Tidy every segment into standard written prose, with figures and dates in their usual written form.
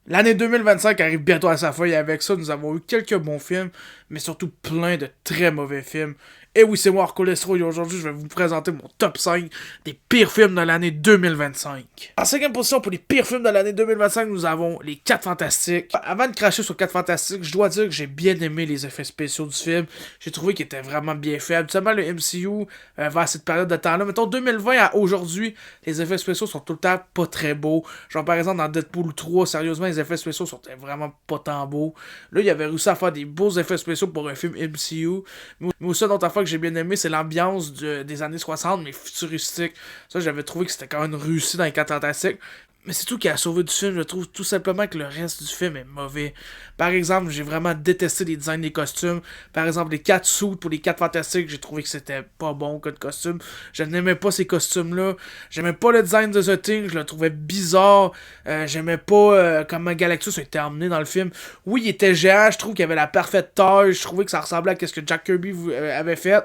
L'année 2025 arrive bientôt à sa fin et avec ça, nous avons eu quelques bons films, mais surtout plein de très mauvais films. Et oui, c'est moi, Arcolestro, et aujourd'hui, je vais vous présenter mon top 5 des pires films de l'année 2025. En cinquième position pour les pires films de l'année 2025, nous avons Les 4 Fantastiques. Avant de cracher sur 4 Fantastiques, je dois dire que j'ai bien aimé les effets spéciaux du film. J'ai trouvé qu'ils étaient vraiment bien faits. Habituellement, le MCU, vers cette période de temps-là, mettons 2020 à aujourd'hui, les effets spéciaux sont tout le temps pas très beaux. Genre, par exemple, dans Deadpool 3, sérieusement, les effets spéciaux sont vraiment pas tant beaux. Là, il avait réussi à faire des beaux effets spéciaux pour un film MCU. Mais aussi, une autre affaire que j'ai bien aimé, c'est l'ambiance des années 60, mais futuristique. Ça, j'avais trouvé que c'était quand même réussi dans les 4 Fantastiques. Mais c'est tout qui a sauvé du film. Je trouve tout simplement que le reste du film est mauvais. Par exemple, j'ai vraiment détesté les designs des costumes. Par exemple, les 4 suits pour les 4 Fantastiques, j'ai trouvé que c'était pas bon comme costume. Je n'aimais pas ces costumes-là. J'aimais pas le design de The Thing. Je le trouvais bizarre. J'aimais pas comment Galactus a été emmené dans le film. Oui, il était géant. Je trouve qu'il avait la parfaite taille. Je trouvais que ça ressemblait à ce que Jack Kirby avait fait.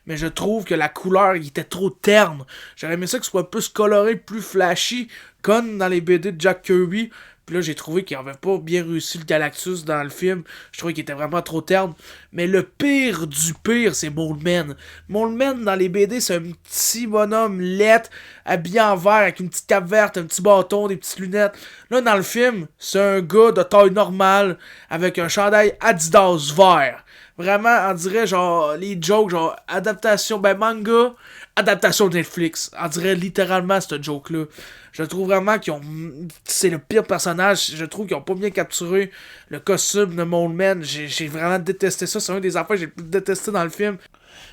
Mais je trouve que la couleur, il était trop terne. J'aurais aimé ça que ce soit plus coloré, plus flashy, comme dans les BD de Jack Kirby. Puis là, j'ai trouvé qu'il avait pas bien réussi le Galactus dans le film. Je trouvais qu'il était vraiment trop terne. Mais le pire du pire, c'est Moleman. Moleman, dans les BD, c'est un petit bonhomme laid, habillé en vert, avec une petite cape verte, un petit bâton, des petites lunettes. Là, dans le film, c'est un gars de taille normale, avec un chandail Adidas vert. Vraiment, on dirait genre les jokes, genre adaptation, manga, adaptation de Netflix. On dirait littéralement cette joke-là. Je trouve vraiment qu'ils ont. C'est le pire personnage. Je trouve qu'ils ont pas bien capturé le costume de Moleman. J'ai vraiment détesté ça. C'est un des affaires que j'ai le plus détesté dans le film.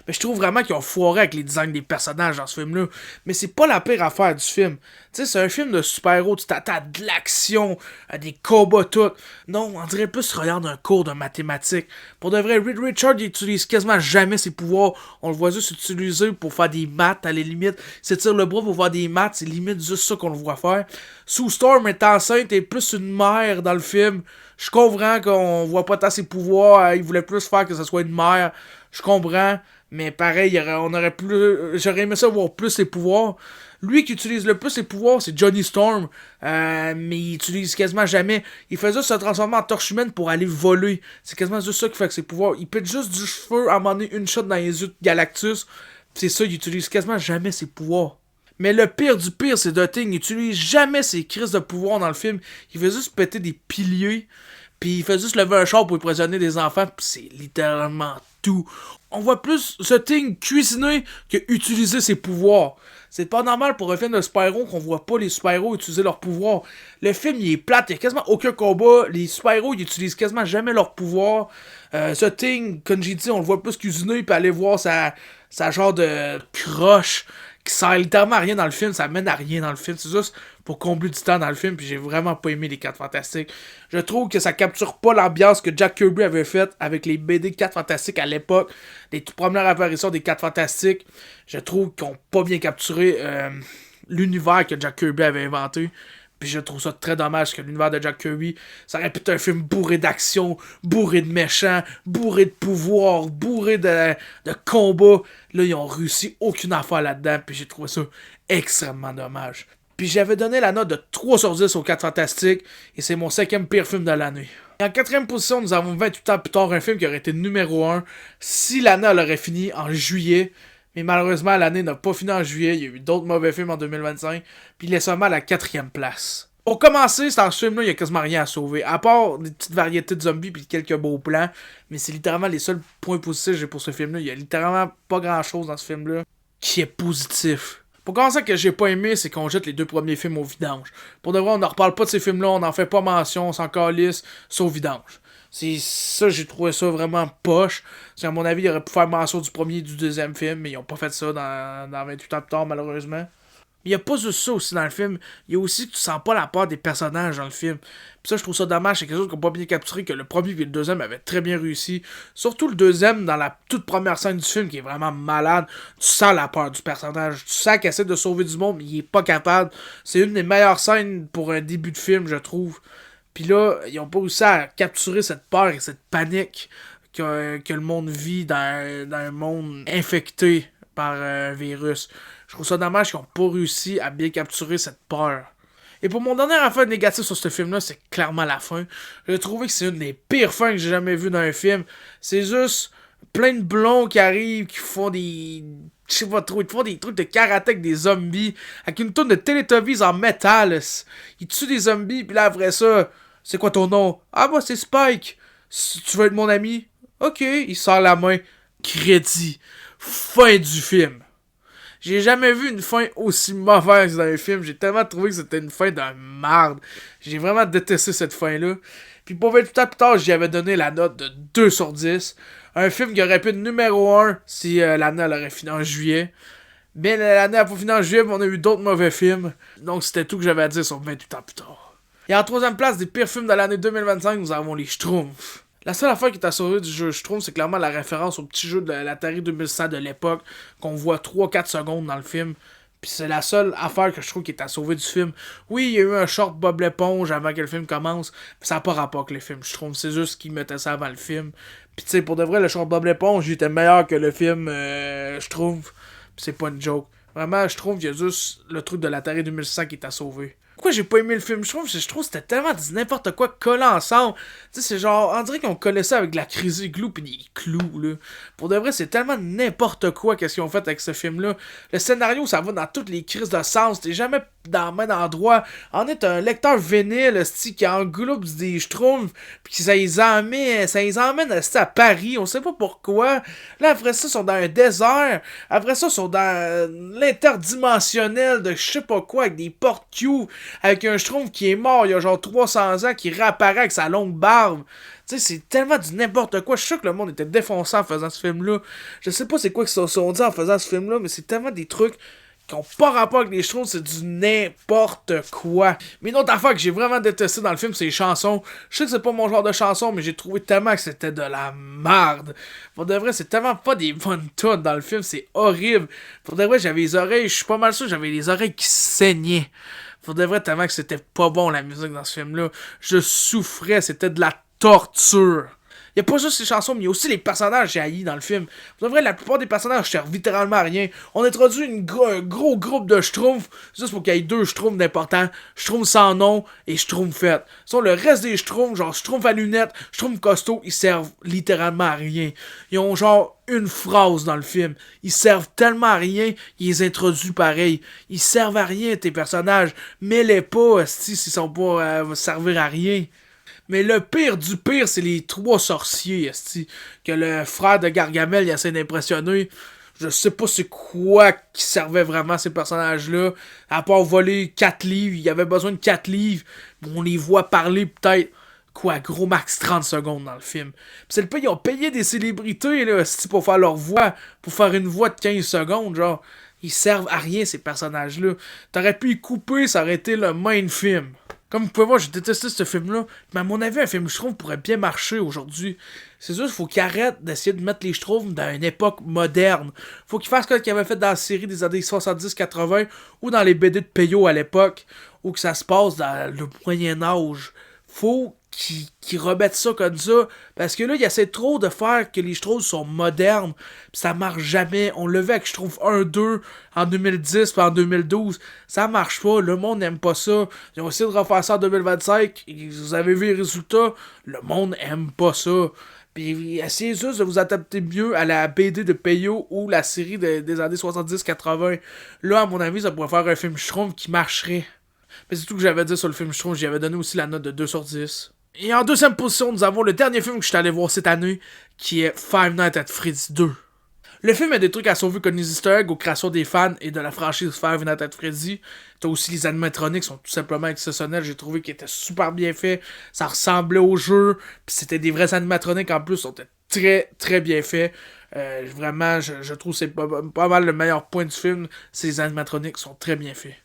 Mais je trouve vraiment qu'ils ont foiré avec les designs des personnages dans ce film-là. Mais c'est pas la pire affaire du film. Tu sais, c'est un film de super-héros, tu t'attends à de l'action, à des combats tout. Non, on dirait plus regarde un cours de mathématiques. Pour de vrai, Reed Richards, il utilise quasiment jamais ses pouvoirs. On le voit juste utiliser pour faire des maths, à la limite. Il s'étire le bras pour faire des maths, c'est limite juste ça qu'on le voit faire. Sue Storm est enceinte et plus une mère dans le film. Je comprends qu'on voit pas tant ses pouvoirs, il voulait plus faire que ce soit une mère. Je comprends. Mais pareil, on aurait plus. J'aurais aimé ça voir plus ses pouvoirs. Lui qui utilise le plus ses pouvoirs, c'est Johnny Storm. Mais il utilise quasiment jamais. Il fait juste se transformer en torche humaine pour aller voler. C'est quasiment juste ça qu'il fait avec ses pouvoirs. Il pète juste du cheveu à un moment donné, une shot dans les yeux de Galactus. C'est ça, il utilise quasiment jamais ses pouvoirs. Mais le pire du pire, c'est The Thing. Il utilise jamais ses crises de pouvoir dans le film. Il fait juste péter des piliers. Puis il fait juste lever un char pour impressionner des enfants. Puis c'est littéralement tout. On voit plus The Thing cuisiner que utiliser ses pouvoirs. C'est pas normal pour un film de super-héros qu'on voit pas les super-héros utiliser leurs pouvoirs. Le film, il est plate, il y a quasiment aucun combat. Les super-héros, ils utilisent quasiment jamais leurs pouvoirs. The Thing, comme j'ai dit, on le voit plus cuisiner puis aller voir sa genre de croche qui sert littéralement à rien dans le film, ça mène à rien dans le film, c'est juste pour combler du temps dans le film, puis j'ai vraiment pas aimé les 4 Fantastiques. Je trouve que ça capture pas l'ambiance que Jack Kirby avait faite avec les BD 4 Fantastiques à l'époque, les toutes premières apparitions des 4 Fantastiques. Je trouve qu'ils ont pas bien capturé l'univers que Jack Kirby avait inventé. Puis je trouve ça très dommage que l'univers de Jack Kirby, ça aurait pu être un film bourré d'action, bourré de méchants, bourré de pouvoir, bourré de combats. Là, ils ont réussi aucune affaire là-dedans, puis j'ai trouvé ça extrêmement dommage. Puis j'avais donné la note de 3 sur 10 aux 4 Fantastiques, et c'est mon 5e pire film de l'année. Et en 4e position, nous avons 28 ans plus tard un film qui aurait été numéro 1 si l'année elle aurait fini en juillet. Mais malheureusement, l'année n'a pas fini en juillet. Il y a eu d'autres mauvais films en 2025. Puis il est seulement à la 4e place. Pour commencer, dans ce film-là, il n'y a quasiment rien à sauver. À part des petites variétés de zombies puis quelques beaux plans. Mais c'est littéralement les seuls points positifs que j'ai pour ce film-là. Il y a littéralement pas grand-chose dans ce film-là qui est positif. Pour commencer, ce que j'ai pas aimé, c'est qu'on jette les 2 premiers films au vidange. Pour de vrai, on ne reparle pas de ces films-là, on n'en fait pas mention, on s'en calisse, c'est au vidange. C'est ça, j'ai trouvé ça vraiment poche. Parce qu'à mon avis, ils auraient pu faire mention du premier et du deuxième film, mais ils ont pas fait ça dans 28 ans plus tard, malheureusement. Mais il n'y a pas juste ça aussi dans le film. Il y a aussi que tu sens pas la part des personnages dans le film. Puis ça, je trouve ça dommage. C'est quelque chose qu'on n'a pas bien capturé, que le premier et le deuxième avaient très bien réussi. Surtout le deuxième, dans la toute première scène du film, qui est vraiment malade. Tu sens la peur du personnage. Tu sens qu'il essaie de sauver du monde, mais il est pas capable. C'est une des meilleures scènes pour un début de film, je trouve. Puis là, ils ont pas réussi à capturer cette peur et cette panique que le monde vit dans un monde infecté par un virus. Je trouve ça dommage qu'ils n'ont pas réussi à bien capturer cette peur. Et pour mon dernier affaire négative sur ce film-là, c'est clairement la fin. J'ai trouvé que c'est une des pires fins que j'ai jamais vues dans un film. C'est juste plein de blonds qui arrivent, qui font des... Je sais pas trop, ils font des trucs de karaté avec des zombies, avec une tonne de Teletubbies en métal. Ils tuent des zombies, puis là après ça, c'est quoi ton nom? Ah moi c'est Spike. Tu veux être mon ami? Ok, il sort la main. Crédit. Fin du film. J'ai jamais vu une fin aussi mauvaise dans un film. J'ai tellement trouvé que c'était une fin de merde. J'ai vraiment détesté cette fin-là. Puis pour 28 ans plus tard, j'y avais donné la note de 2 sur 10. Un film qui aurait pu être numéro 1 si l'année elle aurait fini en juillet. Mais l'année a pas fini en juillet, mais on a eu d'autres mauvais films. Donc c'était tout que j'avais à dire sur 28 ans plus tard. Et en troisième place des pires films de l'année 2025, nous avons les Schtroumpfs. La seule affaire qui t'a sauvé du jeu Schtroumpf, c'est clairement la référence au petit jeu de l'Atari 2100 de l'époque, qu'on voit 3-4 secondes dans le film. Puis c'est la seule affaire que je trouve qui est à sauver du film. Oui, il y a eu un short Bob l'éponge avant que le film commence, mais ça n'a pas rapport avec le film, je trouve. C'est juste qu'ils mettaient ça avant le film. Puis tu sais, pour de vrai, le short Bob l'éponge, il était meilleur que le film, je trouve. Puis c'est pas une joke. Vraiment, je trouve qu'il y a juste le truc de l'Atari 2100 qui t'a sauvé. Pourquoi j'ai pas aimé le film? Je trouve que c'était tellement n'importe quoi collé ensemble. Tu sais, c'est genre, on dirait qu'on collait ça avec de la crazy glue pis des clous, là. Pour de vrai, c'est tellement n'importe quoi qu'est-ce qu'ils ont fait avec ce film-là. Le scénario, ça va dans toutes les crises de sens. T'es jamais dans le même endroit. On est un lecteur vinyle, qui englobe des schtroumpfs pis ça les emmène à Paris. On sait pas pourquoi. Là, après ça, ils sont dans un désert. Après ça, ils sont dans l'interdimensionnel de je sais pas quoi avec des portes Q. Avec un Schtroumpf qui est mort il y a genre 300 ans, qui réapparaît avec sa longue barbe. Tu sais, c'est tellement du n'importe quoi. Je suis sûr que le monde était défoncé en faisant ce film-là. Je sais pas c'est quoi qu'ils se sont dit en faisant ce film-là, mais c'est tellement des trucs qui ont pas rapport avec les Schtroumpfs, c'est du n'importe quoi. Mais une autre affaire que j'ai vraiment détesté dans le film, c'est les chansons. Je sais que c'est pas mon genre de chanson, mais j'ai trouvé tellement que c'était de la merde. Pour de vrai, c'est tellement pas des bonnes tunes dans le film, c'est horrible. Pour de vrai, j'avais les oreilles, je suis pas mal sûr, j'avais les oreilles qui saignaient. Pour de vrai, tellement que c'était pas bon la musique dans ce film-là. Je souffrais, c'était de la torture. Il y a pas juste les chansons, mais il y a aussi les personnages haïs dans le film. Pour de vrai, la plupart des personnages servent littéralement à rien. On introduit un gros groupe de Schtroumpfs, juste pour qu'il y ait 2 Schtroumpfs d'importants. Schtroumpfs sans nom et Schtroumpfs fait. Sinon, le reste des Schtroumpfs, genre Schtroumpfs à lunettes, Schtroumpfs costauds, ils servent littéralement à rien. Ils ont genre une phrase dans le film. Ils servent tellement à rien, ils les introduisent pareil. Ils servent à rien, tes personnages. Mets-les pas, s'ils sont pas servir à rien. Mais le pire du pire, c'est les 3 sorciers, esti, que le frère de Gargamel il essaie d'impressionner. Je sais pas c'est quoi qui servait vraiment ces personnages-là. À part voler 4 livres, il y avait besoin de 4 livres. On les voit parler peut-être, gros max 30 secondes dans le film. Pis c'est le pas, ils ont payé des célébrités, là, esti, pour faire leur voix, pour faire une voix de 15 secondes, genre. Ils servent à rien, ces personnages-là. T'aurais pu y couper, ça aurait été le main film. Comme vous pouvez voir, j'ai détesté ce film-là. Mais à mon avis, un film Schtroumpf pourrait bien marcher aujourd'hui. C'est juste qu'il faut qu'il arrête d'essayer de mettre les Schtroumpfs dans une époque moderne. Faut qu'il fasse ce qu'il avait fait dans la série des années 70-80 ou dans les BD de Peyo à l'époque, ou que ça se passe dans le Moyen-Âge. Faut qu'ils remettent ça comme ça. Parce que là, il essaie trop de faire que les Schtroumpfs sont modernes. Pis ça marche jamais. On le vu avec Schtroumpf 1-2 en 2010 puis en 2012. Ça marche pas. Le monde n'aime pas ça. Ils ont essayé de refaire ça en 2025. Et vous avez vu les résultats. Le monde aime pas ça. Puis essayez juste de vous adapter mieux à la BD de Peyo ou la série des années 70-80. Là, à mon avis, ça pourrait faire un film Schtroumpf qui marcherait. Mais c'est tout que j'avais dit sur le film Schtroumpf. J'y avais donné aussi la note de 2 sur 10. Et en deuxième position, nous avons le dernier film que je suis allé voir cette année, qui est Five Nights at Freddy's 2. Le film a des trucs à sauver comme les easter eggs aux créations des fans et de la franchise Five Nights at Freddy's. T'as aussi les animatroniques, sont tout simplement exceptionnels. J'ai trouvé qu'ils étaient super bien faits. Ça ressemblait au jeu. Puis c'était des vrais animatroniques en plus. Ils sont très très bien faits. Vraiment, je trouve que c'est pas mal le meilleur point du film. Ces animatroniques sont très bien faits.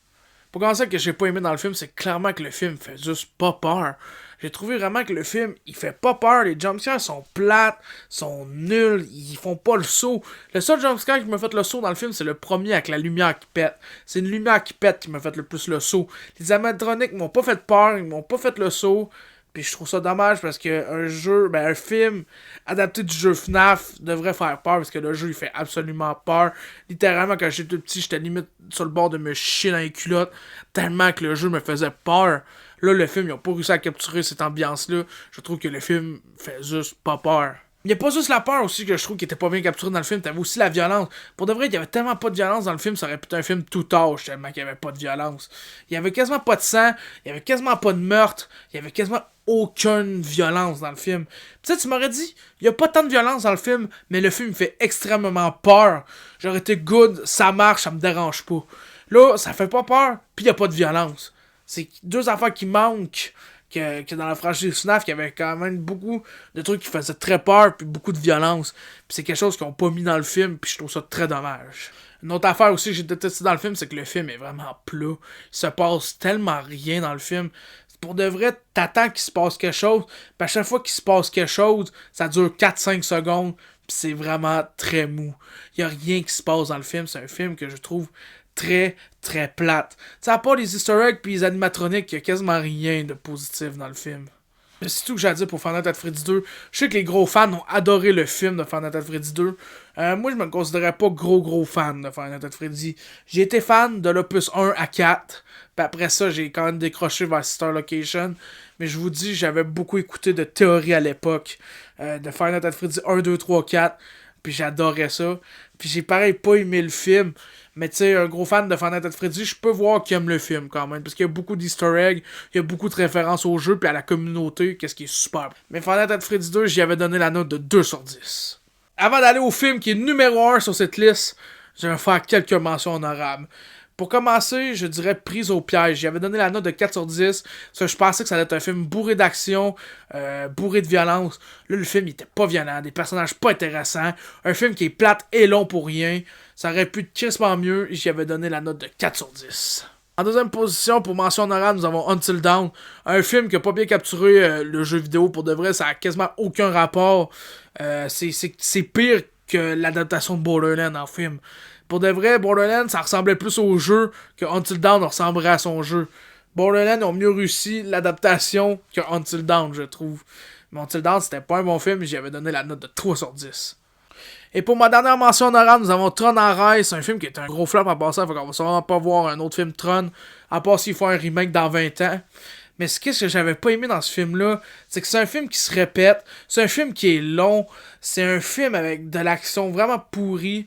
Pour commencer, ce que j'ai pas aimé dans le film, c'est clairement que le film fait juste pas peur. J'ai trouvé vraiment que le film, il fait pas peur. Les jumpscares sont plates, sont nuls, ils font pas le saut. Le seul jumpscare qui m'a fait le saut dans le film, c'est le premier avec la lumière qui pète. C'est une lumière qui pète qui m'a fait le plus le saut. Les animatroniques m'ont pas fait peur, ils m'ont pas fait le saut. Puis je trouve ça dommage parce que un film adapté du jeu FNAF devrait faire peur parce que le jeu il fait absolument peur. Littéralement, quand j'étais tout petit, j'étais limite sur le bord de me chier dans les culottes tellement que le jeu me faisait peur. Là, le film, ils ont pas réussi à capturer cette ambiance-là. Je trouve que le film fait juste pas peur. Il n'y a pas juste la peur aussi que je trouve qui était pas bien capturée dans le film, t'avais aussi la violence. Pour de vrai, il y avait tellement pas de violence dans le film, ça aurait pu être un film tout âge tellement qu'il y avait pas de violence. Il y avait quasiment pas de sang, il y avait quasiment pas de meurtre, il y avait quasiment aucune violence dans le film. Peut-être tu m'aurais dit, il y a pas tant de violence dans le film, mais le film fait extrêmement peur. J'aurais été good, ça marche, ça me dérange pas. Là, ça fait pas peur, puis il y a pas de violence. C'est deux affaires qui manquent. Que dans la franchise FNAF, il y avait quand même beaucoup de trucs qui faisaient très peur, puis beaucoup de violence. Puis c'est quelque chose qu'ils ont pas mis dans le film, puis je trouve ça très dommage. Une autre affaire aussi que j'ai détesté dans le film, c'est que le film est vraiment plat. Il se passe tellement rien dans le film. Pour de vrai, t'attends qu'il se passe quelque chose, puis à chaque fois qu'il se passe quelque chose, ça dure 4-5 secondes, puis c'est vraiment très mou. Il y a rien qui se passe dans le film, c'est un film que je trouve très, très plate. T'sais, à part les easter eggs pis les animatroniques, il y a quasiment rien de positif dans le film. Mais c'est tout que j'ai à dire pour Five Nights at Freddy's 2. Je sais que les gros fans ont adoré le film de Five Nights at Freddy's 2. Moi, je me considérais pas gros fan de Five Nights at Freddy's. J'ai été fan de l'opus 1 à 4. Puis après ça, j'ai quand même décroché vers Star Location. Mais je vous dis, j'avais beaucoup écouté de théories à l'époque. De Five Nights at Freddy's 1, 2, 3, 4. Puis j'adorais ça. Puis j'ai pareil pas aimé le film. Mais tu sais, un gros fan de Five Nights at Freddy's, je peux voir qu'il aime le film quand même. Parce qu'il y a beaucoup d'easter eggs, il y a beaucoup de références au jeu puis à la communauté, qu'est-ce qui est super. Mais Five Nights at Freddy's 2, j'y avais donné la note de 2 sur 10. Avant d'aller au film qui est numéro 1 sur cette liste, je vais faire quelques mentions honorables. Pour commencer, je dirais Prise au piège. J'avais donné la note de 4 sur 10. Ça, je pensais que ça allait être un film bourré d'action, bourré de violence. Là, le film, il était pas violent, des personnages pas intéressants. Un film qui est plate et long pour rien. Ça aurait pu être crissement mieux. J'y avais donné la note de 4 sur 10. En deuxième position, pour mention honorable, nous avons Until Dawn. Un film qui a pas bien capturé le jeu vidéo. Pour de vrai, ça a quasiment aucun rapport. C'est pire que l'adaptation de Borderlands en film. Pour de vrai, Borderlands, ça ressemblait plus au jeu que Until Dawn ressemblerait à son jeu. Borderlands ont mieux réussi l'adaptation que Until Dawn, je trouve. Mais Until Dawn, c'était pas un bon film, j'y avais donné la note de 3 sur 10. Et pour ma dernière mention honorable, nous avons Tron en Rise, un film qui est un gros flop en passant, fait qu'on va sûrement pas voir un autre film Tron, à part s'il faut un remake dans 20 ans. Mais ce que j'avais pas aimé dans ce film-là, c'est que c'est un film qui se répète, c'est un film qui est long, c'est un film avec de l'action vraiment pourrie,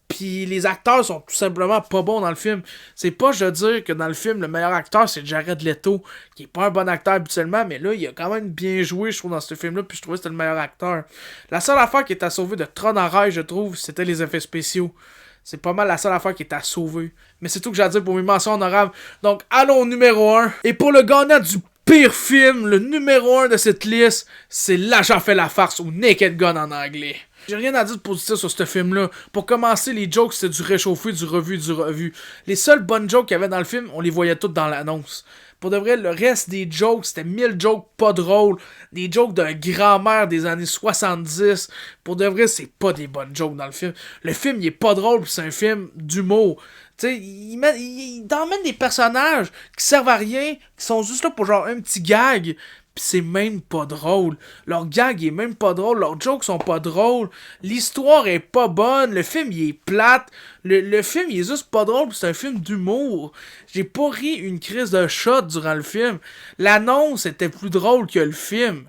puis les acteurs sont tout simplement pas bons dans le film. C'est pas, je veux dire, que dans le film, le meilleur acteur, c'est Jared Leto, qui est pas un bon acteur habituellement, mais là, il a quand même bien joué, je trouve, dans ce film-là, puis je trouvais que c'était le meilleur acteur. La seule affaire qui est à sauver de Tron en Rage, je trouve, c'était les effets spéciaux. C'est pas mal la seule affaire qui est à sauver. Mais c'est tout que j'ai à dire pour mes mentions honorables. Donc, allons au numéro 1. Et pour le gagnant du pire film, le numéro 1 de cette liste, c'est L'Agent fait la farce ou Naked Gun en anglais. J'ai rien à dire de positif sur ce film-là. Pour commencer, les jokes, c'était du réchauffé, du revu. Les seules bonnes jokes qu'il y avait dans le film, on les voyait toutes dans l'annonce. Pour de vrai, le reste des jokes, c'était 1000 jokes pas drôles. Des jokes de grand-mère des années 70. Pour de vrai, c'est pas des bonnes jokes dans le film. Le film, il est pas drôle, pis c'est un film d'humour. Tu sais, il emmène des personnages qui servent à rien, qui sont juste là pour genre un petit gag. Pis c'est même pas drôle. Leur gag est même pas drôle. Leurs jokes sont pas drôles. L'histoire est pas bonne. Le film, il est plate. Le film, il est juste pas drôle. C'est un film d'humour. J'ai pas ri une crise de shot durant le film. L'annonce était plus drôle que le film.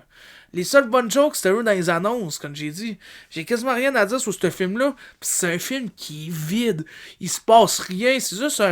Les seules bonnes jokes, c'était eux dans les annonces, comme j'ai dit. J'ai quasiment rien à dire sur ce film-là. Pis c'est un film qui est vide. Il se passe rien. C'est juste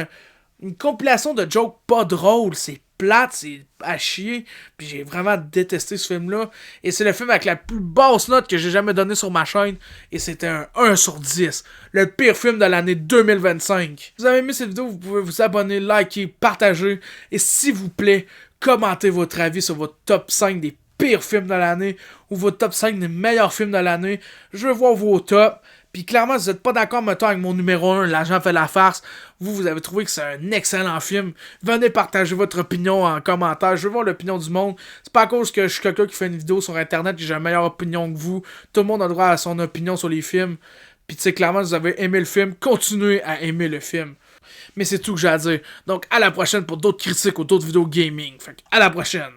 une compilation de jokes pas drôles. C'est plate, c'est à chier, puis j'ai vraiment détesté ce film-là, et c'est le film avec la plus basse note que j'ai jamais donnée sur ma chaîne, et c'était un 1 sur 10, le pire film de l'année 2025. Si vous avez aimé cette vidéo, vous pouvez vous abonner, liker, partager, et s'il vous plaît, commentez votre avis sur votre top 5 des pires films de l'année, ou votre top 5 des meilleurs films de l'année. Je veux voir vos tops. Puis clairement, si vous n'êtes pas d'accord, mettons, avec mon numéro 1, L'Agent fait la farce, vous avez trouvé que c'est un excellent film, venez partager votre opinion en commentaire. Je veux voir l'opinion du monde. C'est pas à cause que je suis quelqu'un qui fait une vidéo sur Internet que j'ai une meilleure opinion que vous. Tout le monde a droit à son opinion sur les films. Puis tu sais, clairement, si vous avez aimé le film, continuez à aimer le film. Mais c'est tout que j'ai à dire. Donc, à la prochaine pour d'autres critiques ou d'autres vidéos gaming. Fait à la prochaine!